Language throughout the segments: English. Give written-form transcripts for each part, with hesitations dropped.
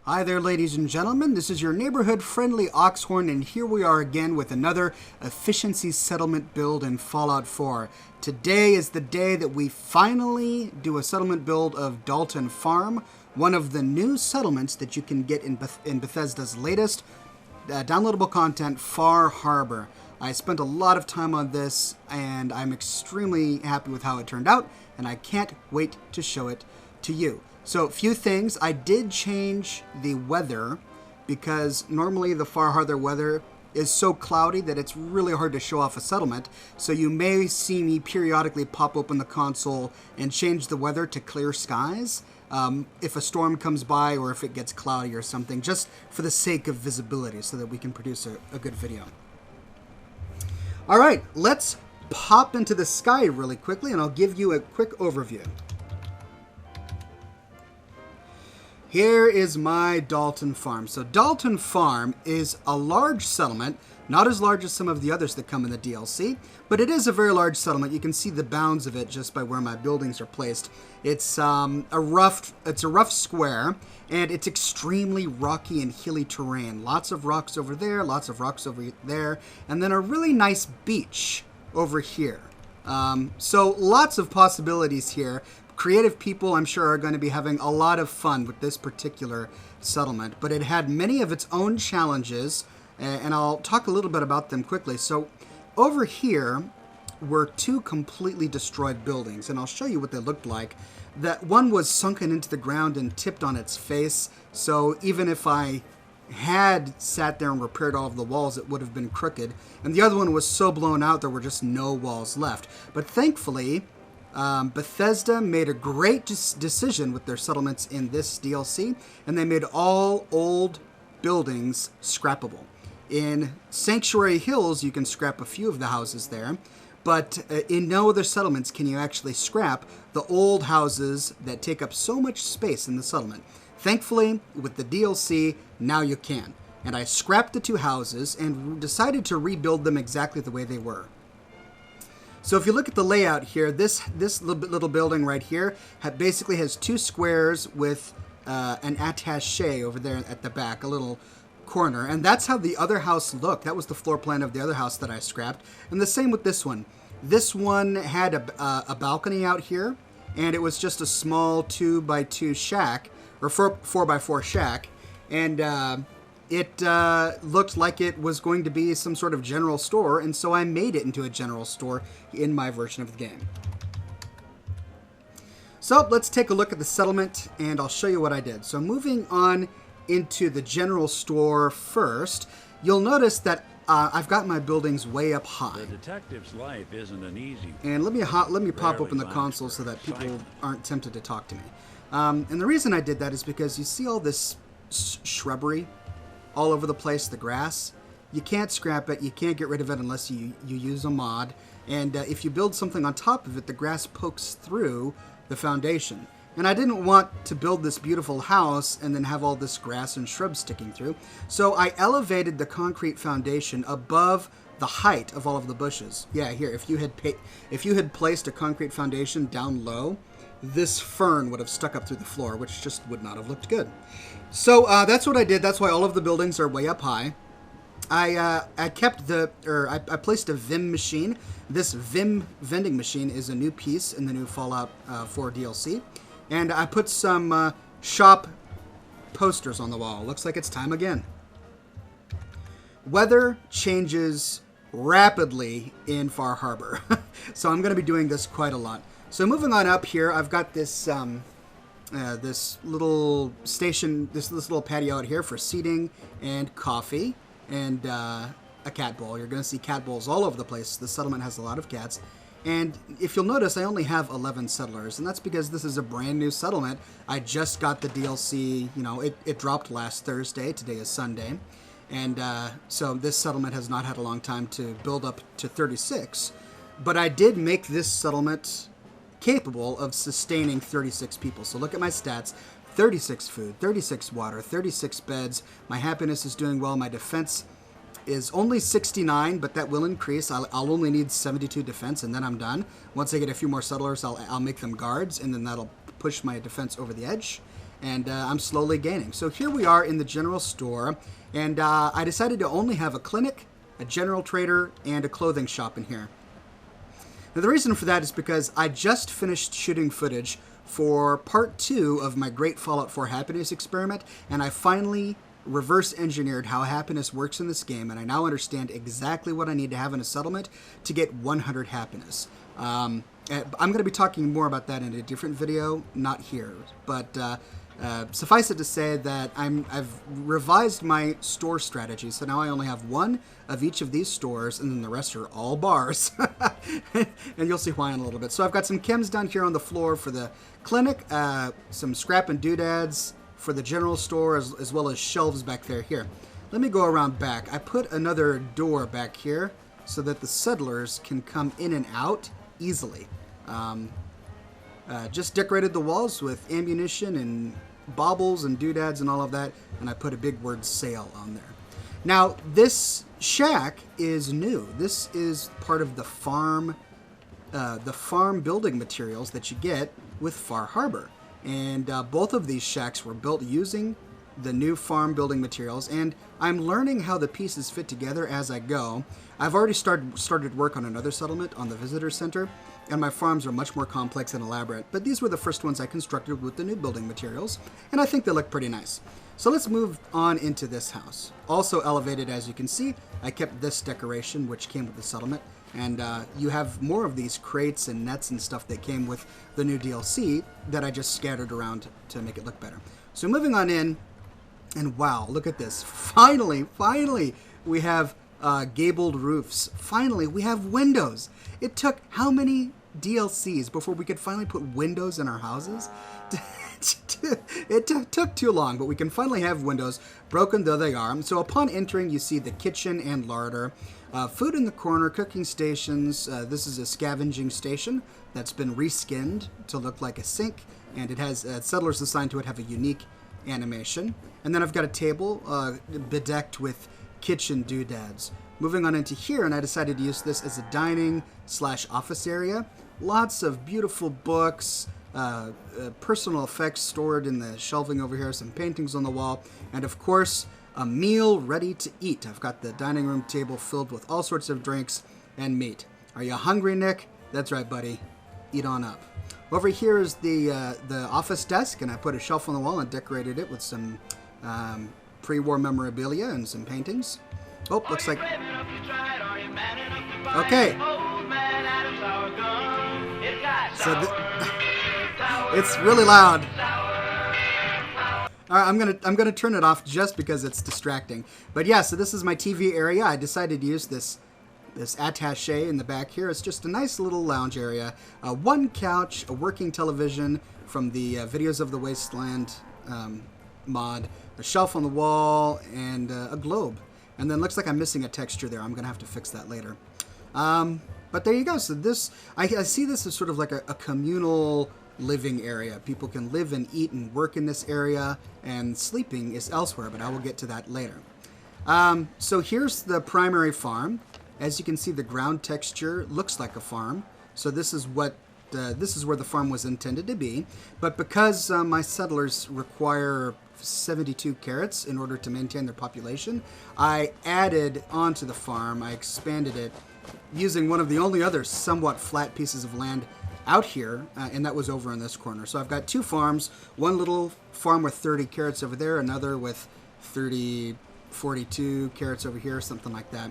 Hi there, ladies and gentlemen. This is your neighborhood-friendly Oxhorn, and here we are again with another efficiency settlement build in Fallout 4. Today is the day that we finally do a settlement build of Dalton Farm, one of the new settlements that you can get in Bethesda's latest downloadable content, Far Harbor. I spent a lot of time on this, and I'm extremely happy with how it turned out, and I can't wait to show it to you. So, a few things. I did change the weather because normally the Far Harbor weather is so cloudy that it's really hard to show off a settlement. So you may see me periodically pop open the console and change the weather to clear skies if a storm comes by or if it gets cloudy or something, just for the sake of visibility so that we can produce a good video. All right, let's pop into the sky really quickly and I'll give you a quick overview. Here is my Dalton Farm. So Dalton Farm is a large settlement, not as large as some of the others that come in the DLC, but it is a very large settlement. You can see the bounds of it just by where my buildings are placed. It's a rough square, and it's extremely rocky and hilly terrain. Lots of rocks over there, lots of rocks over there, and then a really nice beach over here. So lots of possibilities here. Creative people, I'm sure, are going to be having a lot of fun with this particular settlement, but it had many of its own challenges, and I'll talk a little bit about them quickly. So over here were two completely destroyed buildings, and I'll show you what they looked like. That one was sunken into the ground and tipped on its face, so even if I had sat there and repaired all of the walls, it would have been crooked. And the other one was so blown out there were just no walls left. But thankfully, Bethesda made a great decision with their settlements in this DLC, and they made all old buildings scrappable. In Sanctuary Hills, you can scrap a few of the houses there, but in no other settlements can you actually scrap the old houses that take up so much space in the settlement. Thankfully, with the DLC, now you can. And I scrapped the two houses and decided to rebuild them exactly the way they were. So if you look at the layout here, this little building right here basically has two squares with an attaché over there at the back, a little corner. And that's how the other house looked. That was the floor plan of the other house that I scrapped. And the same with this one. This one had a balcony out here, and it was just a small 2x2 shack, or 4x4 shack. And it looked like it was going to be some sort of general store, and so I made it into a general store in my version of the game. So let's take a look at the settlement, and I'll show you what I did. So moving on into the general store first, you'll notice that I've got my buildings way up high. The detective's life isn't an easy. And let me pop open the console so that people aren't tempted to talk to me. And the reason I did that is because you see all this shrubbery all over the place, the grass. You can't scrap it, you can't get rid of it unless you use a mod, and if you build something on top of it, the grass pokes through the foundation. And I didn't want to build this beautiful house and then have all this grass and shrubs sticking through, so I elevated the concrete foundation above the height of all of the bushes. Yeah, here, if you had placed a concrete foundation down low, this fern would have stuck up through the floor, which just would not have looked good. So that's what I did. That's why all of the buildings are way up high. I placed a Vim machine. This Vim vending machine is a new piece in the new Fallout 4 DLC. And I put some shop posters on the wall. Looks like it's time again. Weather changes rapidly in Far Harbor. So I'm going to be doing this quite a lot. So moving on up here, I've got this this little station, this little patio out here for seating and coffee and a cat bowl. You're going to see cat bowls all over the place. The settlement has a lot of cats. And if you'll notice, I only have 11 settlers, and that's because this is a brand new settlement. I just got the DLC, you know, it dropped last Thursday. Today is Sunday. And so this settlement has not had a long time to build up to 36. But I did make this settlement capable of sustaining 36 people. So look at my stats: 36 food, 36 water, 36 beds. My happiness is doing well. My defense is only 69, but that will increase. I'll only need 72 defense, and then I'm done. Once I get a few more settlers, I'll make them guards, and then that'll push my defense over the edge. and I'm slowly gaining. So here we are in the general store, and I decided to only have a clinic, a general trader, and a clothing shop in here. Now, the reason for that is because I just finished shooting footage for part 2 of my Great Fallout 4 Happiness experiment, and I finally reverse engineered how happiness works in this game, and I now understand exactly what I need to have in a settlement to get 100 happiness. I'm going to be talking more about that in a different video, not here, but suffice it to say that I've revised my store strategy, so now I only have one of each of these stores, and then the rest are all bars. And you'll see why in a little bit. So I've got some chems down here on the floor for the clinic, some scrap and doodads for the general store, as well as shelves back there. Here, let me go around back. I put another door back here so that the settlers can come in and out easily. Just decorated the walls with ammunition and baubles and doodads and all of that, and I put a big word sale on there. Now, this shack is new. This is part of the farm building materials that you get with Far Harbor. And both of these shacks were built using the new farm building materials, and I'm learning how the pieces fit together as I go. I've already started work on another settlement on the visitor center, and my farms are much more complex and elaborate, but these were the first ones I constructed with the new building materials, and I think they look pretty nice. So let's move on into this house. Also elevated, as you can see, I kept this decoration, which came with the settlement, and you have more of these crates and nets and stuff that came with the new DLC that I just scattered around to make it look better. So moving on in, and wow, look at this. Finally, we have gabled roofs. Finally, we have windows. It took how many DLCs before we could finally put windows in our houses? It took too long, but we can finally have windows, broken though they are. So upon entering, you see the kitchen and larder. Food in the corner, cooking stations. This is a scavenging station that's been reskinned to look like a sink, and it has settlers assigned to it have a unique animation. And then I've got a table bedecked with kitchen doodads. Moving on into here, and I decided to use this as a dining/office area. Lots of beautiful books, personal effects stored in the shelving over here, some paintings on the wall, and of course, a meal ready to eat. I've got the dining room table filled with all sorts of drinks and meat. Are you hungry, Nick? That's right, buddy. Eat on up. Over here is the office desk, and I put a shelf on the wall and decorated it with some pre-war memorabilia and some paintings. Oh, looks like... Okay. So it's really loud. All right, I'm gonna turn it off just because it's distracting. But yeah, so this is my TV area. I decided to use this attaché in the back here. It's just a nice little lounge area. One couch, a working television from the Videos of the Wasteland mod, a shelf on the wall, and a globe. And then looks like I'm missing a texture there. I'm gonna have to fix that later. But there you go. So this, I see this as sort of like a communal living area. People can live and eat and work in this area, and sleeping is elsewhere, but I will get to that later. So here's the primary farm. As you can see, the ground texture looks like a farm. So this is what this is where the farm was intended to be. But because my settlers require 72 carrots in order to maintain their population, I added onto the farm, I expanded it using one of the only other somewhat flat pieces of land out here, and that was over in this corner. So I've got two farms, one little farm with 30 carrots over there, another with 42 carrots over here, something like that.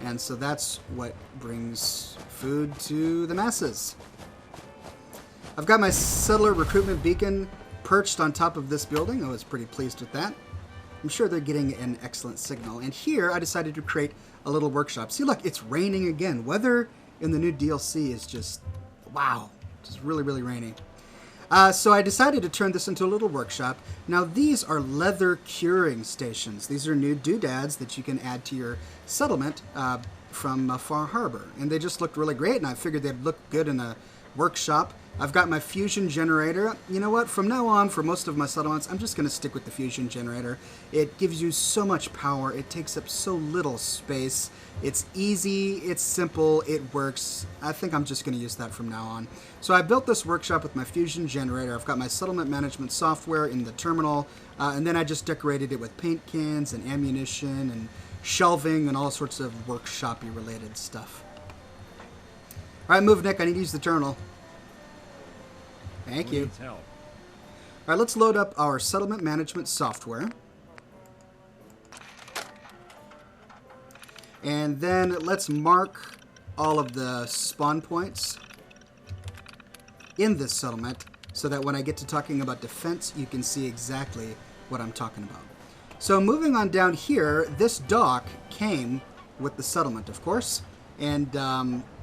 And so that's what brings food to the masses. I've got my settler recruitment beacon perched on top of this building. I was pretty pleased with that. I'm sure they're getting an excellent signal. And here I decided to create a little workshop. See, look, it's raining again. Weather in the new DLC is just, wow, just really, really rainy. So I decided to turn this into a little workshop. Now these are leather curing stations. These are new doodads that you can add to your settlement from Far Harbor. And they just looked really great, and I figured they'd look good in a workshop. I've got my fusion generator. You know what? From now on, for most of my settlements, I'm just going to stick with the fusion generator. It gives you so much power. It takes up so little space. It's easy. It's simple. It works. I think I'm just going to use that from now on. So I built this workshop with my fusion generator. I've got my settlement management software in the terminal, and then I just decorated it with paint cans and ammunition and shelving and all sorts of workshop-y related stuff. All right, move, Nick. I need to use the terminal. Thank you. All right, let's load up our settlement management software. And then let's mark all of the spawn points in this settlement so that when I get to talking about defense, you can see exactly what I'm talking about. So moving on down here, this dock came with the settlement, of course. And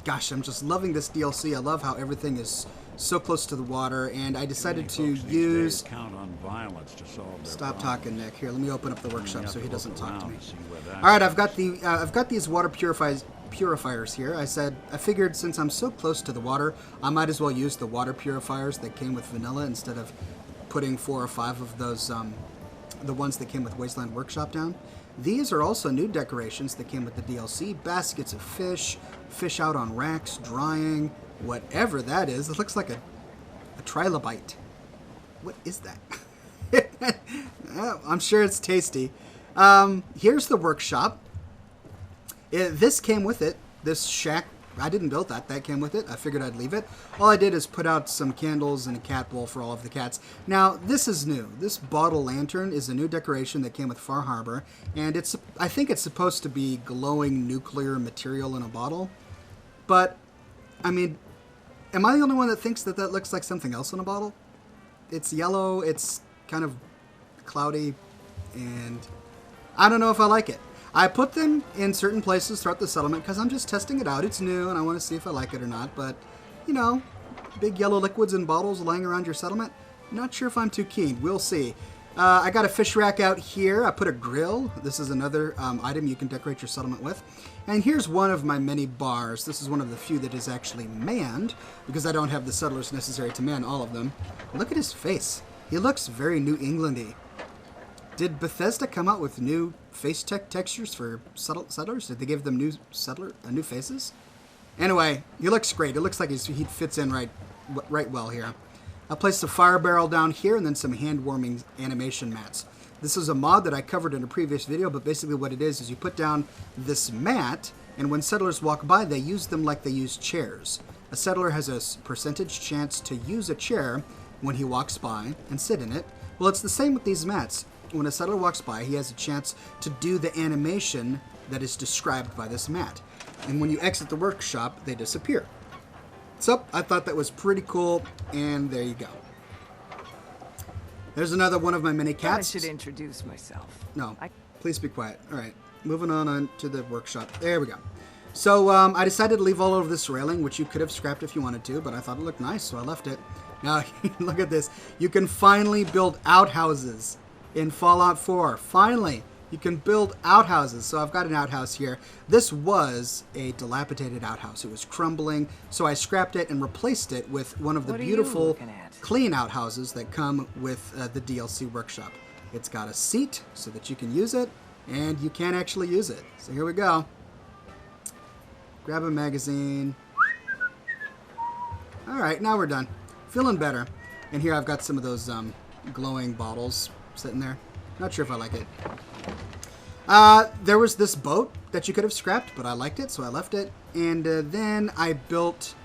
gosh, I'm just loving this DLC. I love how everything is so close to the water, and I decided to use... Count on violence to solve their Stop problems. talking, Nick. Here, let me open up the workshop so he doesn't talk to me. All All right, I've got these water purifiers here. I figured since I'm so close to the water, I might as well use the water purifiers that came with vanilla instead of putting 4 or 5 of those, the ones that came with Wasteland Workshop down. These are also new decorations that came with the DLC. Baskets of fish, fish out on racks, drying, whatever that is. It looks like a trilobite. What is that? I'm sure it's tasty. Here's the workshop. This came with it. This shack, I didn't build that. That came with it. I figured I'd leave it. All I did is put out some candles and a cat bowl for all of the cats. Now, this is new. This bottle lantern is a new decoration that came with Far Harbor. And I think it's supposed to be glowing nuclear material in a bottle. But, I mean, am I the only one that thinks that that looks like something else in a bottle? It's yellow, it's kind of cloudy, and I don't know if I like it. I put them in certain places throughout the settlement because I'm just testing it out. It's new, and I want to see if I like it or not. But, you know, big yellow liquids in bottles lying around your settlement, not sure if I'm too keen. We'll see. I got a fish rack out here. I put a grill. This is another item you can decorate your settlement with. And here's one of my many bars. This is one of the few that is actually manned because I don't have the settlers necessary to man all of them. Look at his face. He looks very New England-y. Did Bethesda come out with new face textures for settlers? Did they give them new faces? Anyway, he looks great. It looks like he fits in right well here. I placed a fire barrel down here and then some hand-warming animation mats. This is a mod that I covered in a previous video, but basically what it is you put down this mat, and when settlers walk by, they use them like they use chairs. A settler has a percentage chance to use a chair when he walks by and sit in it. Well, it's the same with these mats. When a settler walks by, he has a chance to do the animation that is described by this mat. And when you exit the workshop, they disappear. So, I thought that was pretty cool, and there you go. There's another one of my mini cats. I should introduce myself. No, please be quiet. All right, moving on to the workshop. There we go. So, I decided to leave all of this railing, which you could have scrapped if you wanted to, but I thought it looked nice, so I left it. Now, look at this. You can finally build outhouses in Fallout 4. Finally! You can build outhouses. So I've got an outhouse here. This was a dilapidated outhouse. It was crumbling, so I scrapped it and replaced it with one of the beautiful, clean outhouses that come with the DLC workshop. It's got a seat so that you can use it, and you can actually use it. So here we go. Grab a magazine. All right, now we're done. Feeling better. And here I've got some of those glowing bottles sitting there. Not sure if I like it. There was this boat that you could have scrapped, but I liked it, so I left it. And then I built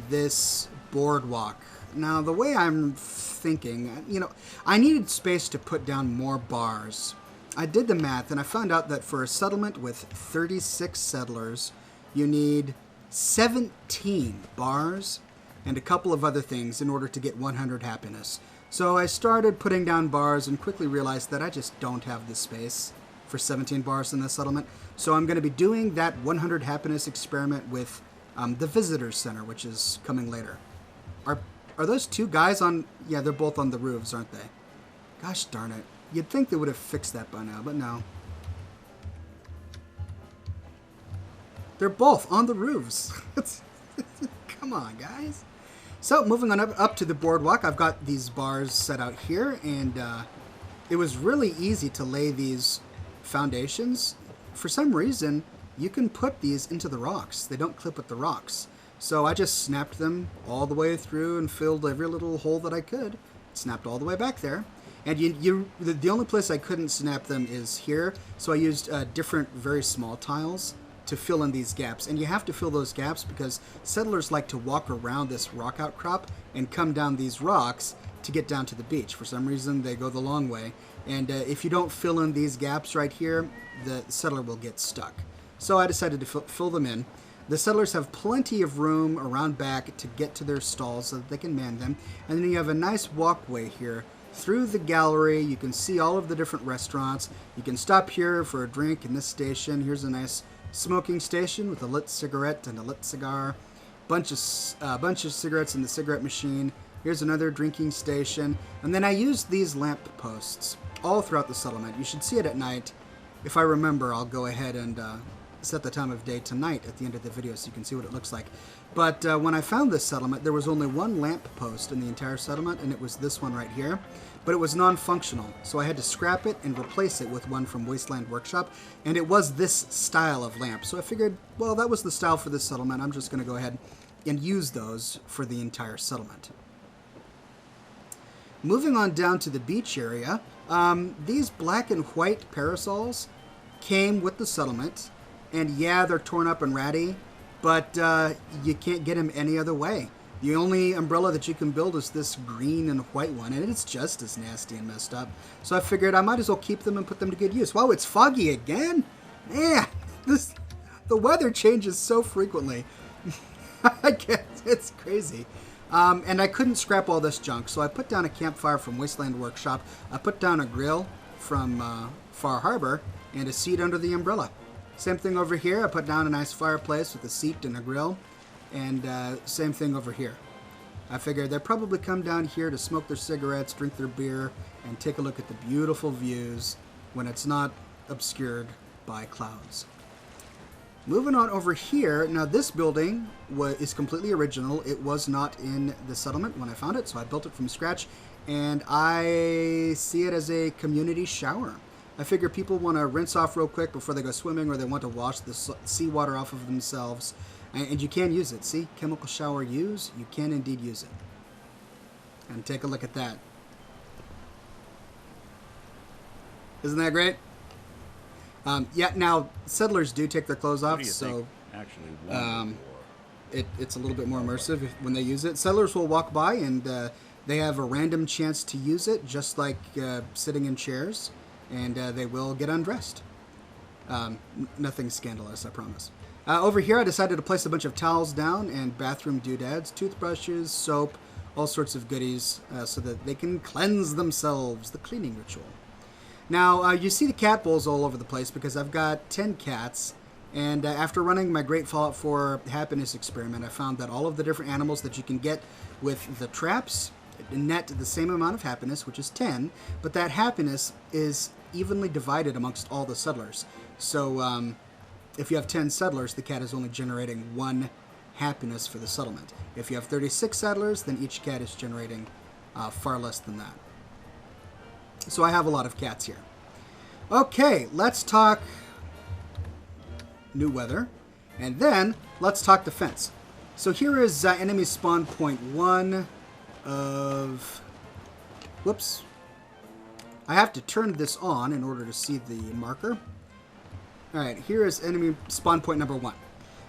this boardwalk. Now, the way I'm thinking, you know, I needed space to put down more bars. I did the math, and I found out that for a settlement with 36 settlers, you need 17 bars and a couple of other things in order to get 100 happiness. So I started putting down bars and quickly realized that I just don't have the space for 17 bars in this settlement. So I'm going to be doing that 100 happiness experiment with the Visitors Center, which is coming later. Are those two guys on... Yeah, they're both on the roofs, aren't they? Gosh darn it. You'd think they would have fixed that by now, but no. They're both on the roofs. Come on, guys. So moving on up to the boardwalk, I've got these bars set out here, and it was really easy to lay these foundations. For some reason, you can put these into the rocks. They don't clip with the rocks. So I just snapped them all the way through and filled every little hole that I could. Snapped all the way back there. And the only place I couldn't snap them is here. So I used different, very small tiles to fill in these gaps. And you have to fill those gaps because settlers like to walk around this rock outcrop and come down these rocks to get down to the beach. For some reason, they go the long way. And if you don't fill in these gaps right here, the settler will get stuck. So I decided to fill them in. The settlers have plenty of room around back to get to their stalls so that they can man them. And then you have a nice walkway here through the gallery. You can see all of the different restaurants. You can stop here for a drink in this station. Here's a nice smoking station with a lit cigarette and a lit cigar. Bunch of cigarettes in the cigarette machine. Here's another drinking station. And then I used these lamp posts all throughout the settlement. You should see it at night. If I remember, I'll go ahead and set the time of day tonight at the end of the video so you can see what it looks like. But when I found this settlement, there was only one lamp post in the entire settlement, and it was this one right here. But it was non-functional, so I had to scrap it and replace it with one from Wasteland Workshop, and it was this style of lamp. So I figured, well, that was the style for this settlement. I'm just going to go ahead and use those for the entire settlement. Moving on down to the beach area, these black and white parasols came with the settlement. And yeah, they're torn up and ratty, but you can't get them any other way. The only umbrella that you can build is this green and white one, and it's just as nasty and messed up. So I figured I might as well keep them and put them to good use. Wow, it's foggy again? Man, the weather changes so frequently. I guess it's crazy. And I couldn't scrap all this junk, so I put down a campfire from Wasteland Workshop. I put down a grill from Far Harbor and a seat under the umbrella. Same thing over here. I put down a nice fireplace with a seat and a grill. And same thing over here. I figured they'd probably come down here to smoke their cigarettes, drink their beer, and take a look at the beautiful views when it's not obscured by clouds. Moving on over here, now this building is completely original. It was not in the settlement when I found it, so I built it from scratch. And I see it as a community shower. I figure people want to rinse off real quick before they go swimming, or they want to wash the seawater off of themselves. And you can use it. See? Chemical shower use. You can indeed use it. And take a look at that. Isn't that great? Yeah, now, settlers do take their clothes off, so it's a little bit more immersive when they use it. Settlers will walk by, and they have a random chance to use it, just like sitting in chairs. And they will get undressed. Nothing scandalous, I promise. Over here, I decided to place a bunch of towels down and bathroom doodads, toothbrushes, soap, all sorts of goodies, so that they can cleanse themselves, the cleaning ritual. Now, you see the cat bowls all over the place because I've got 10 cats, and after running my Great Fallout 4 happiness experiment, I found that all of the different animals that you can get with the traps net the same amount of happiness, which is 10, but that happiness is evenly divided amongst all the settlers. So if you have 10 settlers, the cat is only generating 1 happiness for the settlement. If you have 36 settlers, then each cat is generating far less than that. So I have a lot of cats here. Okay, let's talk new weather, and then let's talk defense. So here is enemy spawn point 1 of... Whoops. I have to turn this on in order to see the marker. Alright, here is enemy spawn point number 1.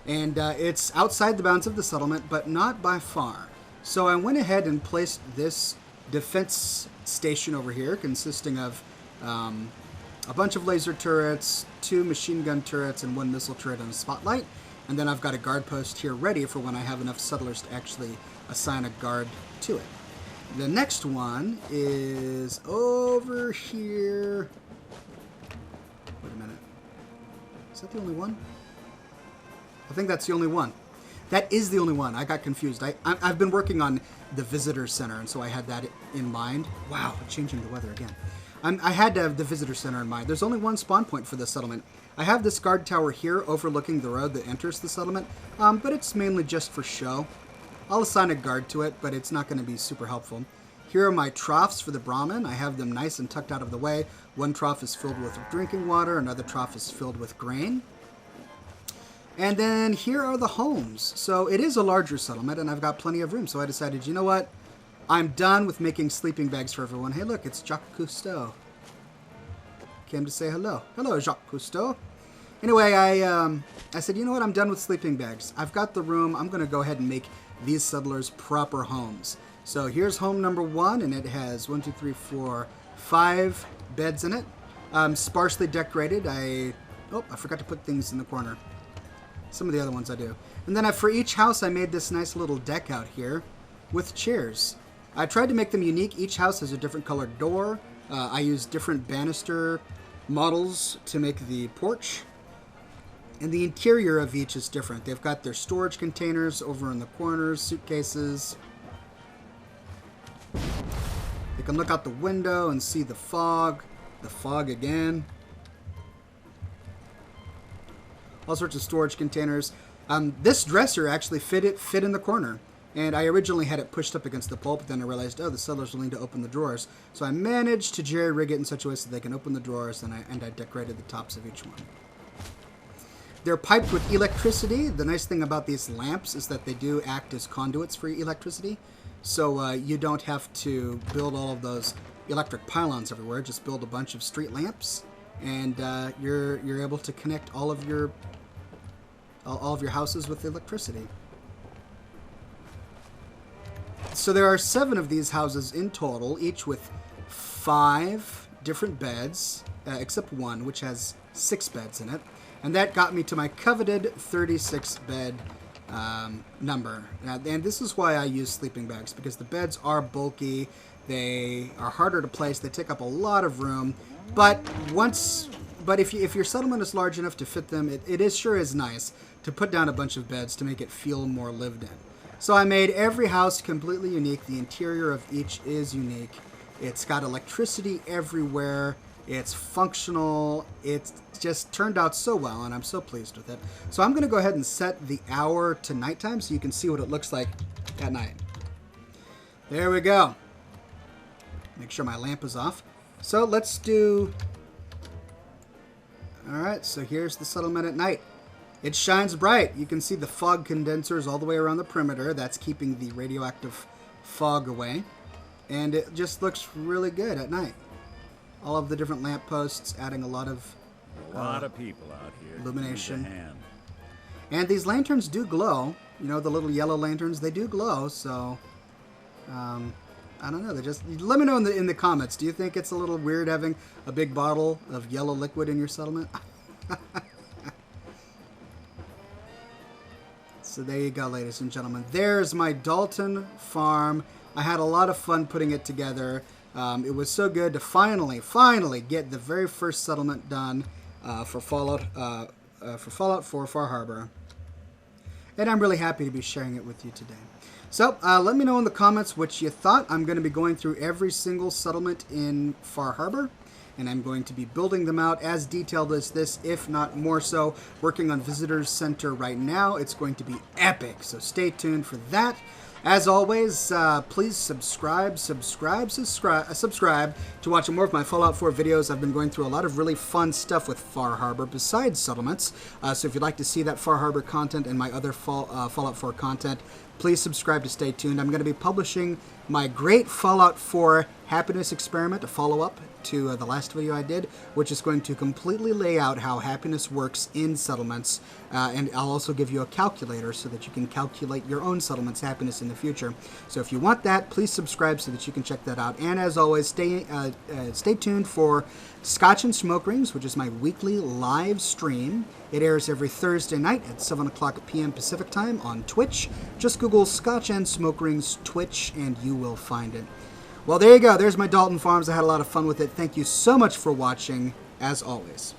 And it's outside the bounds of the settlement, but not by far. So I went ahead and placed this defense station over here, consisting of a bunch of laser turrets, 2 machine gun turrets, and 1 missile turret and a spotlight. And then I've got a guard post here ready for when I have enough settlers to actually assign a guard to it. The next one is over here. Wait a minute. Is that the only one? I think that's the only one. That is the only one. I got confused. I've been working on the visitor center, and so I had that in mind. Wow, changing the weather again. I had to have the visitor center in mind. There's only 1 spawn point for the settlement. I have this guard tower here overlooking the road that enters the settlement, but it's mainly just for show. I'll assign a guard to it, but it's not going to be super helpful. Here are my troughs for the Brahmin. I have them nice and tucked out of the way. One trough is filled with drinking water. Another trough is filled with grain. And then here are the homes. So it is a larger settlement, and I've got plenty of room. So I decided, you know what? I'm done with making sleeping bags for everyone. Hey, look, it's Jacques Cousteau. Came to say hello. Hello, Jacques Cousteau. Anyway, I said, you know what? I'm done with sleeping bags. I've got the room. I'm going to go ahead and make these settlers proper homes. So here's home number 1, and it has 1, 2, 3, 4, 5 beds in it. Sparsely decorated. I forgot to put things in the corner. Some of the other ones I do. And then for each house, I made this nice little deck out here with chairs. I tried to make them unique. Each house has a different colored door. I used different banister models to make the porch. And the interior of each is different. They've got their storage containers over in the corners, suitcases. You can look out the window and see the fog again. All sorts of storage containers. This dresser actually fit in the corner. And I originally had it pushed up against the pole, but then I realized, the settlers will need to open the drawers. So I managed to jerry-rig it in such a way so they can open the drawers, and I decorated the tops of each one. They're piped with electricity. The nice thing about these lamps is that they do act as conduits for electricity. So you don't have to build all of those electric pylons everywhere. Just build a bunch of street lamps, and you're able to connect all of your houses with electricity. So there are 7 of these houses in total, each with 5 different beds, except one, which has 6 beds in it. And that got me to my coveted 36 bed number. And this is why I use sleeping bags, because the beds are bulky, they are harder to place, they take up a lot of room. But if your settlement is large enough to fit them, it sure is nice to put down a bunch of beds to make it feel more lived in. So I made every house completely unique. The interior of each is unique. It's got electricity everywhere. It's functional. It's just turned out so well, and I'm so pleased with it. So I'm going to go ahead and set the hour to nighttime so you can see what it looks like at night. There we go. Make sure my lamp is off. So let's do... Alright, so here's the settlement at night. It shines bright. You can see the fog condensers all the way around the perimeter. That's keeping the radioactive fog away. And it just looks really good at night. All of the different lampposts adding a lot of people out here. Illumination. And these lanterns do glow. You know, the little yellow lanterns, they do glow. So, I don't know. Let me know in the comments. Do you think it's a little weird having a big bottle of yellow liquid in your settlement? So there you go, ladies and gentlemen. There's my Dalton farm. I had a lot of fun putting it together. It was so good to finally get the very first settlement done for Fallout 4 Far Harbor. And I'm really happy to be sharing it with you today. So let me know in the comments what you thought. I'm going to be going through every single settlement in Far Harbor, and I'm going to be building them out as detailed as this, if not more so. Working on Visitors Center right now. It's going to be epic, so stay tuned for that. As always, please subscribe to watch more of my Fallout 4 videos. I've been going through a lot of really fun stuff with Far Harbor besides settlements. So if you'd like to see that Far Harbor content and my other Fallout 4 content, please subscribe to stay tuned. I'm going to be publishing my great Fallout 4 happiness experiment, a follow-up to the last video I did, which is going to completely lay out how happiness works in settlements, and I'll also give you a calculator so that you can calculate your own settlement's happiness in the future. So if you want that, please subscribe so that you can check that out. And as always, stay tuned for Scotch and Smoke Rings, which is my weekly live stream. It airs every Thursday night at 7 o'clock p.m. Pacific Time on Twitch. Just Google Scotch and Smoke Rings Twitch and you will find it. Well, there you go. There's my Dalton Farms. I had a lot of fun with it. Thank you so much for watching, as always.